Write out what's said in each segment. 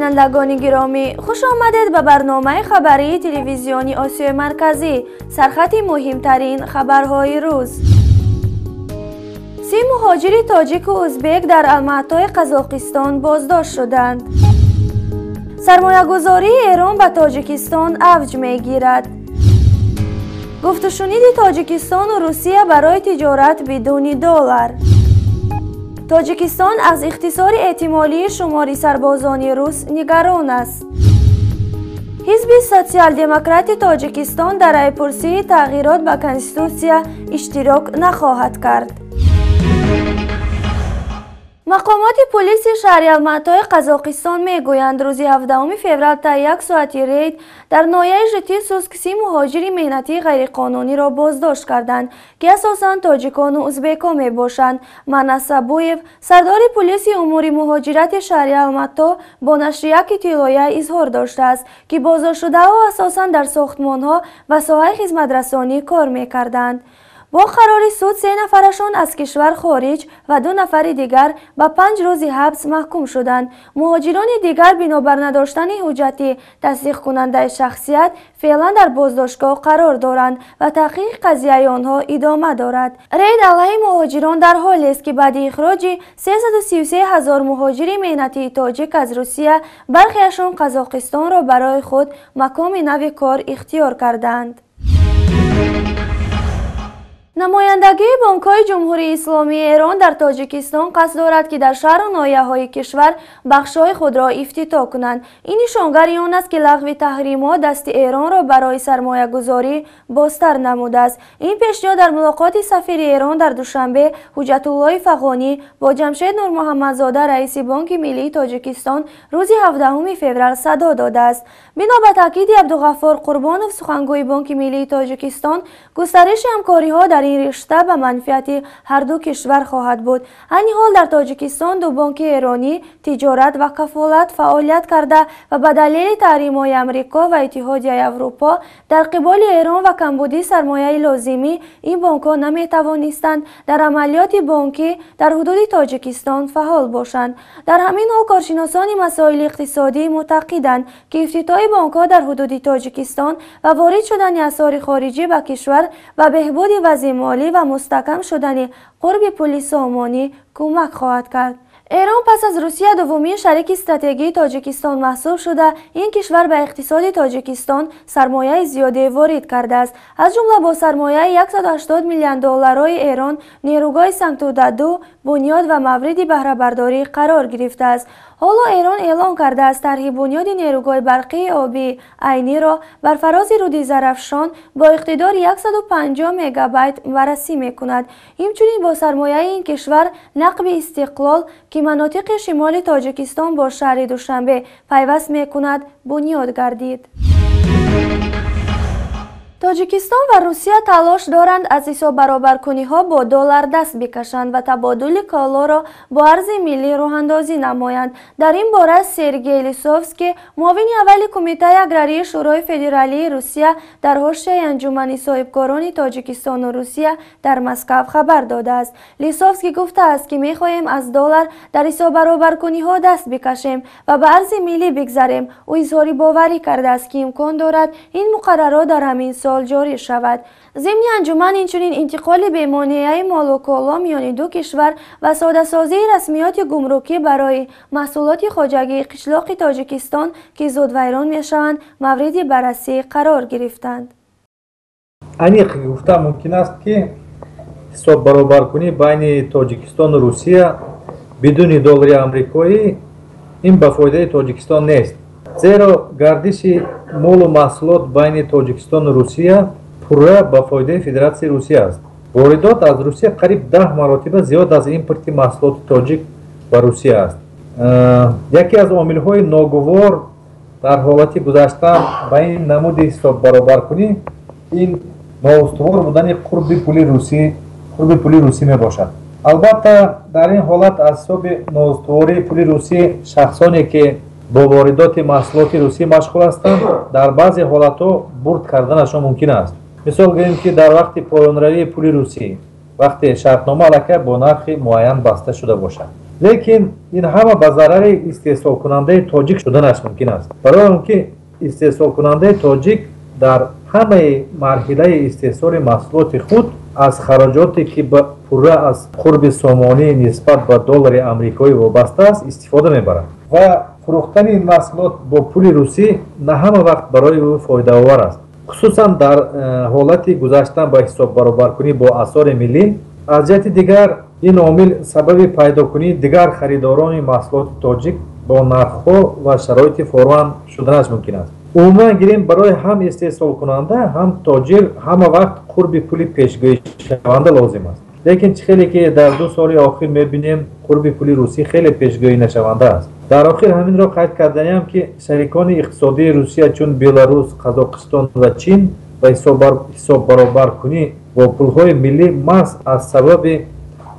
بینندگان گرامی، خوش آمدید به برنامه خبری تلویزیونی آسیای مرکزی. سرخط مهمترین خبرهای روز. 30 مهاجر تاجیک و ازبک در الماتای قزاقستان بازداشت شدند. سرمایه‌گذاری ایران به تاجیکستان اوج می‌گیرد. گفت و شنید تاجیکستان و روسیه برای تجارت بدون دلار. تاجیکستان از اختصار احتمالی شماری سربازان روس نگران است. حزب سوسیال دموکرات تاجیکستان در رایپرسی تغییرات به کنستیتوسیا اشتراک نخواهد کرد. مقامات پلیس شهر الماتای قزاقستان میگویند روز 17 فوریه تا 1 ساعت رید در ناحیه ژتیسوسک 30 مهاجر مهنتی غیرقانونی را بازداشت کردند که اساساً تاجیکان و ازبکان میباشند. منس ابویف، سردار پلیس امور مهاجرت شهر الماتا، با نشر یک اطلاعیه اظهار داشته است که بازداشت شده‌ها اساساً در ساختمان‌ها و ساحه خدمت‌رسانی کار می‌کردند. با قرار سود 3 نفرشان از کشور خارج و 2 نفر دیگر به 5 روز حبس محکوم شدند. مهاجران دیگر بنابر نداشتن حجت تصدیق کننده شخصیت فعلا در بازداشتگاه قرار دارند و تحقیق قضیه آنها ادامه دارد. رید علیه مهاجران در حالی است که بعد اخراج 333,000 مهاجر مهنتی تاجیک از روسیه، برخیشان قزاقستان را برای خود مقام نو کار اختیار کردند. نمایندگی بانک‌های جمهوری اسلامی ایران در تاجیکستان قصد دارد که در شهر و ناحیه‌های کشور بخش‌های خود را افتتاح کنند. این نشانگر آن است که لغو تحریم‌ها دست ایران را برای سرمایه‌گذاری بازتر نموده است. این پیشنهاد در ملاقات سفیر ایران در دوشنبه حجت الله فغانی با جمشید نور محمدزاده رئیس بانک ملی تاجیکستان روز 17 فوریه صدا داده است. بنا به تاکید عبدالغفار قربانوف سخنگوی بانک ملی تاجیکستان، گسترش همکاری‌ها در این رشته به منفعت هر دو کشور خواهد بود. این حال در تاجیکستان 2 بانک ایرانی تجارت و کفالت فعالیت کرده و به دلیل تحریم‌های آمریکا و اتحادیه اروپا در قبال ایران و کمبودی سرمایه لازمی، این بانک‌ها نمی‌توانستند در عملیات بانکی در حدود تاجیکستان فعال باشند. در همین حال کارشناسان مسائل اقتصادی معتقدند که افتتاح بانک‌ها در حدود تاجیکستان و وارد شدن اسعار خارجی به کشور و بهبود وضع مالی و مستحکم شدن قرب پول سامانی کمک خواهد کرد. ایران پس از روسیه دومین شریک استراتژیک تاجیکستان محسوب شده. این کشور به اقتصاد تاجیکستان سرمایه زیادی وارد کرده است. از جمله با سرمایه 180 میلیون دلاری ایران نیروگاه سنگتودادو بنیاد و مورد بهره برداری قرار گرفته است. حالا ایران اعلام کرده است طرح بنیاد نیروگاه برقی آبی عینی را بر فراز رود زرافشان با اقتدار 150 مگابایت بررسی می‌کند. همچنین با سرمایه این کشور نقب استقلال که مناطق شمال تاجیکستان با شهر دوشنبه پیوست می‌کند بنیاد گردید. تاجیکستان و روسیه تلاش دارند از حساب برابرکنی‌ها با دلار دست بکشند و تبادل کالا را با ارز ملی راه اندازی نمایند. در این باره سرگئی لیسوفسکی، معاون اول کمیته اگراری شورای فدرالی روسیه، در حاشیه انجمن صاحبکاران تاجیکستان و روسیه در مسکو خبر داده است. لیسوفسکی گفته است که می‌خواهیم از دلار در حساب برابرکنی‌ها دست بکشیم و به ارز ملی بگذاریم. او اظهار باوری کرده است که امکان دارد این مقررات در همین سال جاری شود. ضمن انجمن اینچنین انتقال به مانعه مال و کالا میان دو کشور و ساده سازی رسمیات گمرکی برای محصولات خواجگی قشلاق تاجیکستان که زود ویران میشوند مورد بررسی قرار گرفتند. انیق گفته ممکن است که حساب برابرکنی بین تاجیکستان و روسیه بدون دلار آمریکایی این به فایده تاجیکستان نیست. زیرا گردش مال و محصولات بین تاجیکستان و روسیه پورا به فایده فدراسیون روسیه است. واردات از روسیه قریب 10 مرتبه زیاد از ایمپورت محصولات تاجیک به روسیه است. یکی از عامل‌های ناگوار در حالت گذشته به این نمود حساب برابرکنی این نااستوار بودن قرب پول روسی می باشد. البته در این حالت از حساب نااستواری پول روسی شخصانی که با واردات محصولات روسی مشغول هستند در بعضی حالت‌ها برد کردنشان ممکن است. مثال گیریم که در وقت پایان‌روی پول روسی وقتی شرطنامه علاقه با نرخ معین بسته شده باشد. лекин ин ҳама ба зарари истеҳсолкунандаи тоҷик шуданаш мумкин аст. барои он ки истеҳсолкунандаи тоҷик дар ҳамаи марҳилаи истеҳсоли маҳсулоти худ аз хароҷоте ки пурра аз қурби сомонӣ нисбат ба доллари амрикоӣ вобаста аст истифода мебарад ва фурӯхтани ин маҳсулот бо пули русӣ на ҳама вақт барои ӯ фоидаовар аст, хусусан дар ҳолати гузаштан ба ҳисоббаробаркунӣ бо асъори миллӣ. аз ҷиҳати дигар ин омил сабаби пайдокунии дигар харидорони маҳсулоти тоҷик бо нархҳо ва шароити форван шуданаш мумкин аст. умуман гирем барои ҳам истеҳсолкунанда ҳам тоҷир ҳама вақт қурби пули пешгӯишаванда лозим аст. лекин чӣ хеле ки дар 2 соли охир мебинем қурби пули русӣ хеле пешгӯинашаванда аст. дар охир ҳаминро қайд кардаям ки шарикони иқтисодии русия чун беларус, қазоқистон ва чин ба ҳисоббаробаркунӣ бо пулҳои миллӣ маҳз аз сабаби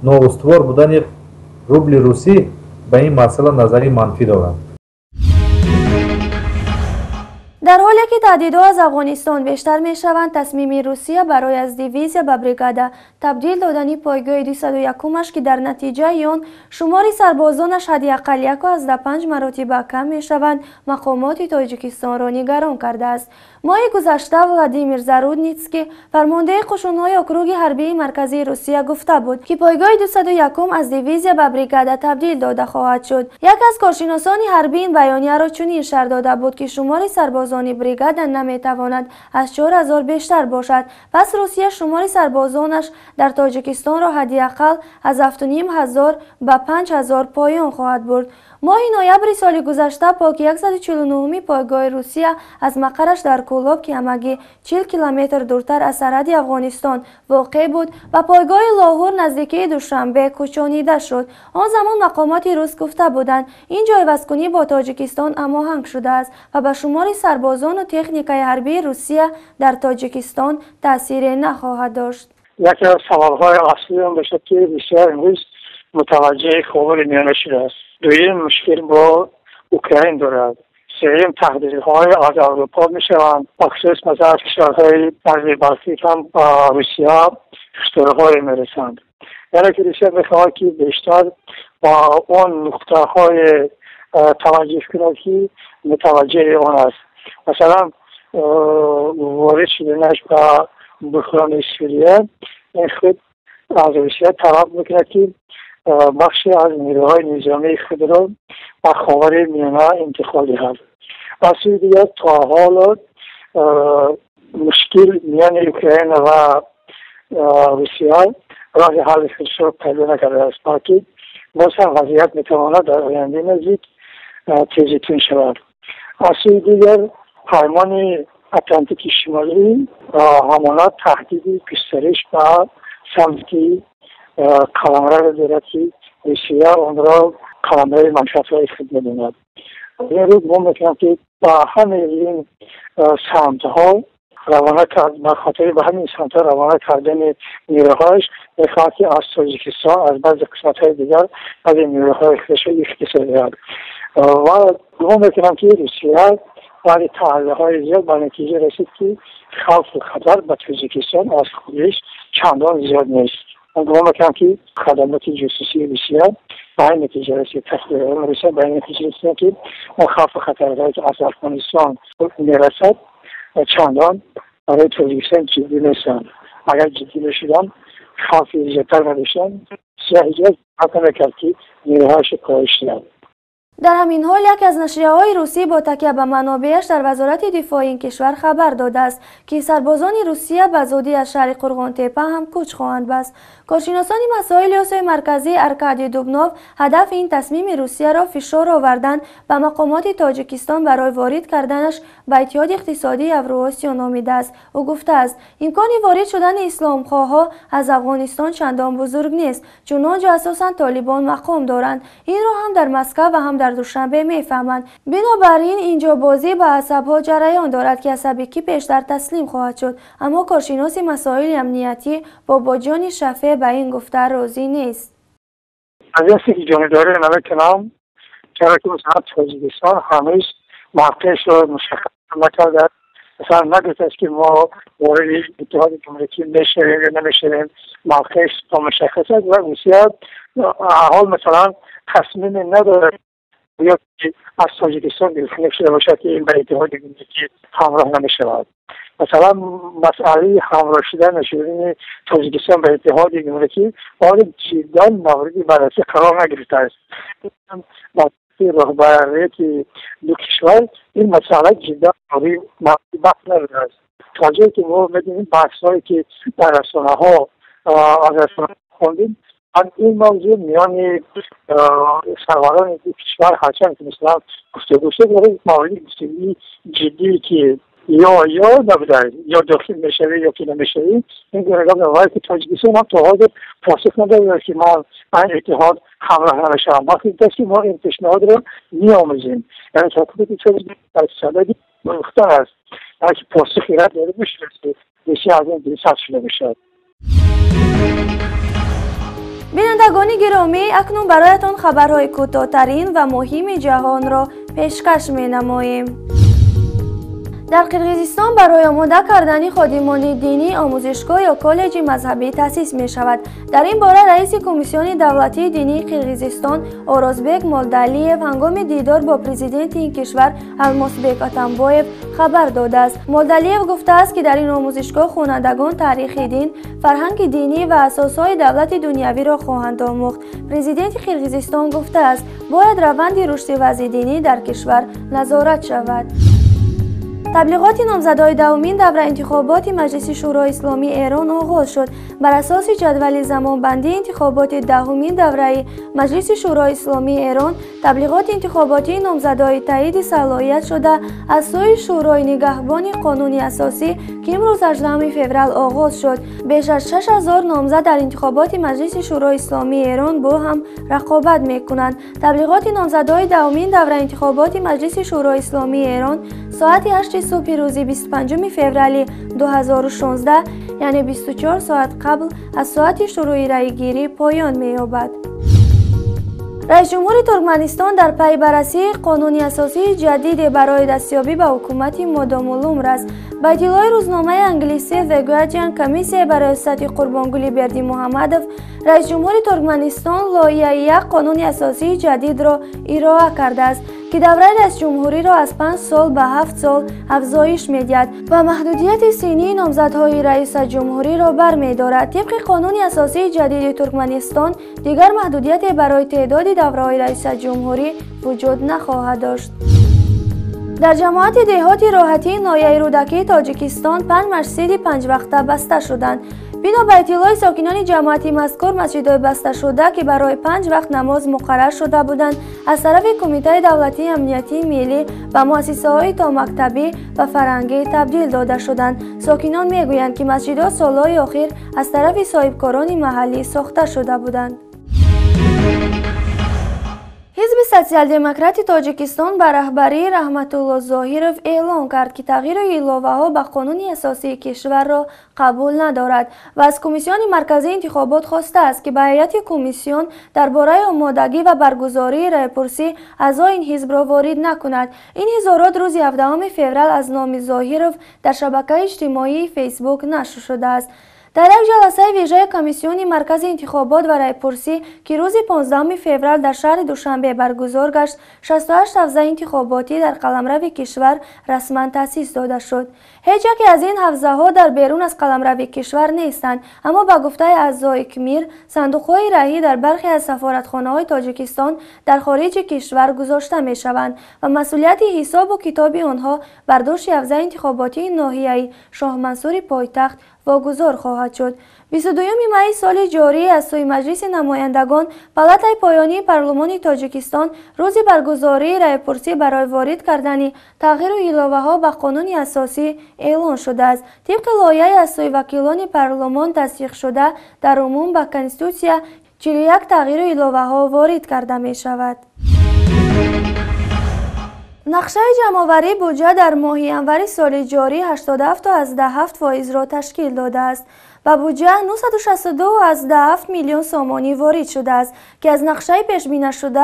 ноустувор будани рубли русӣ ба ин масъала назари манфӣ доранд. در حالی که تهدیدها از افغانستان بیشتر می شوند، تصمیم روسیه برای از دیویزیا به بریگاده تبدیل دادن پایگاه 201 که در نتیجه آن شمار سربازانش حداقل 1.5 مرتبه کم می شوند مقامات تاجیکستان را نگران کرده است. ماه گذشته ولادیمیر زارودنیتسکی فرمانده قشون‌های اکروگ حربی مرکزی روسیه گفته بود که پایگاه 201 از دیویزیا به بریگاده تبدیل داده خواهد شد. یک از کارشناسان حربی این بیانیه را چنین شرح داده بود که شمار سربازان بریگاده نمیتواند از 4000 بیشتر باشد. پس روسیه شمار سربازانش در تاجیکستان را حداقل از 7500 به 5000 پایان خواهد برد. ماه نوامبر سال گذشته پاک 149 پایگاه روسیه از مقرش در کولاب که همگی 40 کیلومتر دورتر از سرحد افغانستان واقع بود و پایگاه لاهور نزدیکی دوشنبه کوچانیده شد. آن زمان مقامات روس گفته بودند این جایبستگی با تاجیکستان هماهنگ شده است و به شمار سربازان و تکنیکای حربی روسیه در تاجیکستان تأثیری نخواهد داشت. یکی از سوالهای اصلی آن باشد که روسیه امروز متوجه خاورمیانه شده است. دویم مشکل با اوکراین دارد. سوم تهدیدهای از اروپا میشوند. بخصوص مثلا از کشورهای غربی بالتیک هم با روسیه خطرهای میرسند. یعنی که روسیه میخواهد که بیشتر با اون نقطه های توجه کند که متوجه آن است. مثلا وارد شدنش با بحران سوریه این خود از روسیه طلب میکند که بخشی از نیروهای نظامی خود را به خاورمیانه انتقال دهد. از سوی دیگر تا حال مشکل میان اوکراین و روسیه راه حل خودش را پیدا نکرده است، بلکه باز هم وضعیت میتواند در آینده نزدیک تیزتر شود. از سوی دیگر پیمان اتلانتیک شمالی همانا تهدید گسترش به سمت قلمرو دارد که روسیه آن را قلمرو منشأهای خود می‌داند. این رو گمان می‌کنم که با همه این سمت‌ها روانه کرد، به خاطر به همین سمت‌ها روانه کردن نیروهایش می‌خواهد که از تاجیکستان از بعضی قسمت‌های دیگر از این نیروهای خودش اختصاص دهد و گمان می‌کنم که روسیه برای تحلیل‌های زیاد به نتیجه رسید که خوف و خطر به تاجیکستان از خودش چندان زیاد نیست. من گمان می‌کنم که خدمات جاسوسی روسیه به این نتیجه رسید، تحلیل‌های روسیه به این نتیجه رسید که اون خوف و خطرهایی که از افغانستان میرسد چندان برای تاجیکستان جدی نیستند. اگر جدی بشدن خوفی زیادتر نداشتن روسیه اجازه نکرد که نیروهایش کاهش دهد. در همین حال یکی از نشریه‌های روسی با تکیه به منابعش در وزارت دفاع این کشور خبر داده است که سربازان روسیه به زودی از شهر قرغان تپه هم کوچ خواهند بست. کارشناسان مسائل آسیای مرکزی ارکادی دوبنوف هدف این تصمیم روسیه را فشار آوردن به مقامات تاجیکستان برای وارد کردنش به اتحاد اقتصادی اوراسیا نامیده است. او گفته است امکان وارد شدن اسلامخواه‌ها از افغانستان چندان بزرگ نیست چون آنجا اساساً طالبان مقام دارند. این را هم در مسکو و هم در دوشنبه میفهمند. بنابراین اینجا بازی به عصب‌ها جریان دارد که عصب کی پیشتر تسلیم خواهد شد، اما کارشناس مسائل امنیتی باباجان شفیع به این گفته راضی نیست. از این که جانبداری نمیکنم چرا که مثلا تاجیکستان هنوز موقعش را مشخص نکرده مثلا نگفت است که ما وارد اتحاد گمرکی میشویم یا نمیشویم، موقعش با مشخص است و روسیه حال مثلا تصمیم نداره یا از تاجیکستان دلخواه شده باشد که این به اتحاد گمرکی همراه نمیشود. مثلا مسئله همراه شدن نشدن تاجیکستان به اتحاد گمرکی باید جدا مورد بررسی قرار نگرفته است. با رهبریت دو کشور این مسئله جدا مورد بحث نداره است. تا جایی که ما می‌بینیم بحث‌هایی که در رسانه‌ها از رسانه‌ها خوندیم، این موضوع میان سروران دو کشور هرچند که مثلا گفتگو شد ولی مورد گفتگو جدی که یا نبوده یا داخل میشوی یا که نمیشوی این گونه‌گاه نوعی که تاجیکستان هم تا حاضر پاسخ نداره که ما این اتحاد همراه نمیشویم. وقتی دست که ما این پیشنهاد رو میآموزیم یعنی حکومت تاجیکستان در صدد مختار است که پاسخی رد داده بشه که بسیار از این دلسرد شده باشد. بینندگان گرامی، اکنون برایتان خبرهای کوتاه‌ترین و مهم جهان را پیشکش می‌نماییم. در قرقیزستان برای آماده کردن خادمان دینی آموزشگاه یا کالج مذهبی تأسیس می شود. در این باره رئیس کمیسیون دولتی دینی قرقیزستان اورازبek مولدالیف هنگام دیدار با پرزیدنت این کشور الماسبek اتامبایف خبر داده است. مولدالیف گفته است که در این آموزشگاه خوانندگان تاریخ دین، فرهنگ دینی و اساسهای دولت دنیوی را خواهند آموخت. پرزیدنت قرقیزستان گفته است باید روند رشد وضع دینی در کشور نظارت شود. تبلیغات نامزدهای دومین دوره انتخابات مجلس شورای اسلامی ایران آغاز شد. بر اساس جدول زمانبندی انتخابات دهمین دوره مجلس شورای اسلامی ایران، تبلیغات انتخاباتی نامزدهای تایید صلاحیت شده از سوی شورای نگهبان قانون اساسی که امروز 18 فوریه آغاز شد. بیش از 6000 نامزد در انتخابات مجلس شورای اسلامی ایران با هم رقابت می‌کنند. تبلیغات نامزدهای دومین دوره انتخابات مجلس شورای اسلامی ایران ساعت 8 صبح روز 25 فوریه 2016 یعنی 24 ساعت قبل از ساعت شروع رأیگیری پایان می‌یابد. رئیس جمهور ترکمنستان در پی بررسی قانون اساسی جدید برای دستیابی به حکومت مدام العمر است. با اطلاع روزنامه انگلیسی The Guardian، کمیسیون برای سطح قربانگلی بردی محمدوف رئیس جمهور ترکمنستان لایحه یک قانون اساسی جدید را ارائه کرده است که دوره رئیس جمهوری را از 5 سال به 7 سال افزایش می‌دهد و محدودیت سنی نامزدهای رئیس جمهوری را برمی‌دارد. طبق قانون اساسی جدید ترکمنستان دیگر محدودیت برای تعداد دوره‌های رئیس جمهوری وجود نخواهد داشت. در جماعت دهات راحتی ناحیه رودکی تاجیکستان 5 مسجد 5 وقته بسته شدند. بنا به اطلاع ساکنان جماعت مذکور، مسجدهای بسته شده که برای 5 وقت نماز مقرر شده بودند از طرف کمیته دولتی امنیتی ملی و مؤسسه‌های تا مکتبی و فرهنگی تبدیل داده شدند. ساکنان میگویند که مسجدها سالهای اخیر از طرف صاحبکاران محلی ساخته شده بودند. حزب سوسیال دموکرات تاجیکستان به رهبری رحمتالله ظاهرов اعلام کرد که تغییر ایلاوه‌ها به قانون اساسی کشور را قبول ندارد و از کمیسیون مرکزی انتخابات خواسته است که به هیئت کمیسیون درباره آمادگی و برگزاری رایپرسی اعضای این حزب را وارد نکند. این اظهارات روز 17 فوریه از نام ظاهرov در شبکه اجتماعی فیسبوک نشر شده است. در یک جلسه ویژه کمیسیون مرکزی انتخابات و رایپرسی که روز 15 فوریه در شهر دوشنبه برگزار گشت، 68 حوزه انتخاباتی در قلمرو کشور رسما تأسیس داده شد. هیچ یک از این حوزه‌ها در بیرون از قلمرو کشور نیستند، اما به گفته اعضای کمیر صندوق‌های رأی در برخی از سفارتخانه‌های تاجیکستان در خارج کشور گذاشته می‌شوند و مسئولیت حساب و کتاب آنها بر دوش حوزه انتخاباتی ناحیه‌ای شاه منصور پایتخت واگذار خواهد شد. 22 می سال جاری از سوی مجلس نمایندگان پالاتای پایانی پارلمان تاجیکستان روز برگزاری رایپرسی برای وارد کردن تغییر ایلاوه‌ها به قانون اساسی اعلان شده است. طبق لایحه از سوی وکیلان پارلمان تصدیق شده در عموم به کنستیتوسیا 41 تغییر ایلاوه‌ها وارد کرده می شود. نقشه جمع‌آوری بودجه در ماه ینور سال جاری 87.7% را تشکیل داده است و بودجه 962.7 میلیون سامانی وارد شده است که از نقشه پیش بینی شده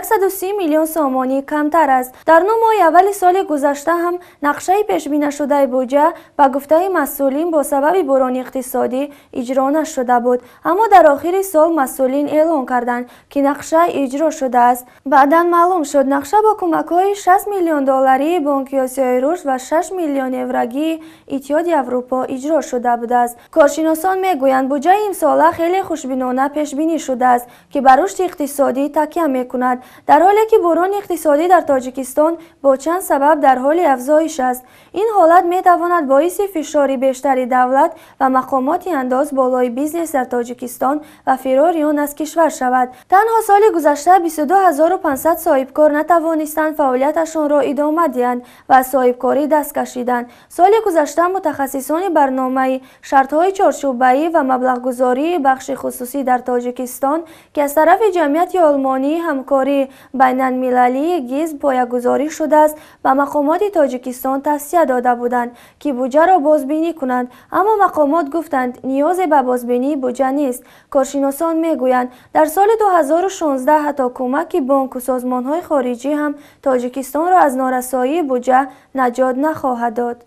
130 میلیون سامانی کمتر است. در 9 ماه اول سال گذشته هم نقشه پیش بینی شده بودجه به گفته مسئولین با سبب بحران اقتصادی اجرا نشده بود، اما در آخر سال مسئولین اعلام کردند که نقشه اجرا شده است. بعداً معلوم شد نقشه با کمک‌های 60 میلیون دلاری بانک آسیای رشد و 6 میلیون یورویی اتحادیه اروپا اجرا شده بود است. کارشناسان میگویند بودجه امساله خیلی خوشبینانه پیش بینی شده است که بر رشد اقتصادی تکیه میکند، در حالی که بحران اقتصادی در تاجیکستان با چند سبب در حال افزایش است. این حالت میتواند باعث فشار بیشتری دولت و مقامات انداز بالای بیزنس در تاجیکستان و فرار آن از کشور شود. تنها سال گذشته 22500 صاحبکار نتوانستند فعالیتشان را ادامه دهند و از صاحبکاری دست کشیدند. سال گذشته متخصصان برنامه شرط‌های چارچوبی و مبلغ‌گذاری بخش خصوصی در تاجیکستان که از طرف جمعیت آلمانی همکاری بین‌المللی گیز پایه‌گذاری شده است و مقامات تاجیکستان توصیه داده بودند که بودجه را بازبینی کنند، اما مقامات گفتند نیاز به بازبینی بودجه نیست. کارشناسان میگویند در سال 2016 حتی کمک بانک و سازمان‌های خارجی هم تاجیکستان را از نارسایی بودجه نجات نخواهد داد.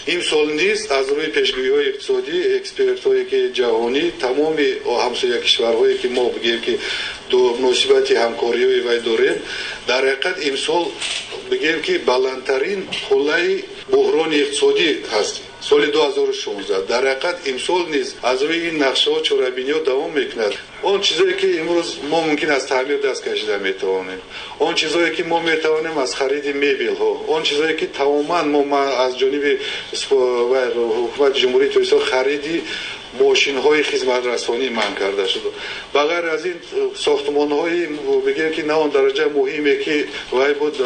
امسال نیز از روی پیشگویی‌های اقتصادی اکسپرت‌هایی که جهانی تمام همسایه کشورهایی که ما بگیم که دو مناسبت همکاری وی داریم، در حقیقت امسال بگیم که بلندترین خلای بحران اقتصادی هست. سال 2016 در حقیقت امسال نیز از روی این نقشه ها چاره‌بینی ها دوام میکند. آن چیزایی که امروز ما ممکن است تعمیر دست کشیده میتوانیم، آن چیزایی که ما میتوانیم از خرید میبل ها، آن چیزایی که تماما ما از جانب حکومت جمهوری تاجیکستان خریدی ماشین های خدمت رسانی من کرده شده. بغیر از این ساختمان های بگیم که نه آن درجه مهمی که وای بود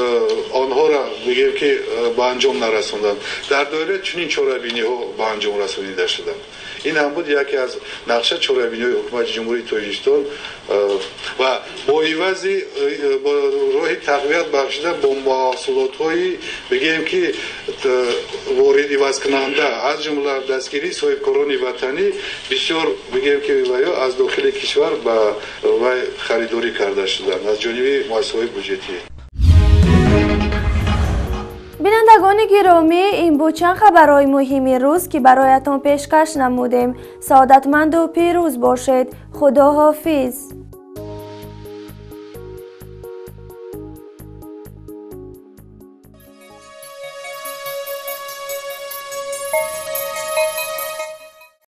آنها را بگیم که به انجام نرساندند. در دایره چنین چاره‌بینی ها به انجام رسانیده شدند. این هم بود یکی از نقشه چاره‌بینی های حکومت جمهوری تاجیکستان و با عوض با راه تقویت بخشیدن با محصولات های بگیم که وارد عوض کننده از جمله دستگیری صاحبکاران وطنی بسیار بگیم که از داخل کشور به خریداری کرده شدند از جانب مؤسسه‌های بودجه‌ای. بینندگان گرامی، این بود چند خبرهای مهم روز که برایتان پیشکش نمودیم. سعادتمند و پیروز باشید. خدا حافظ.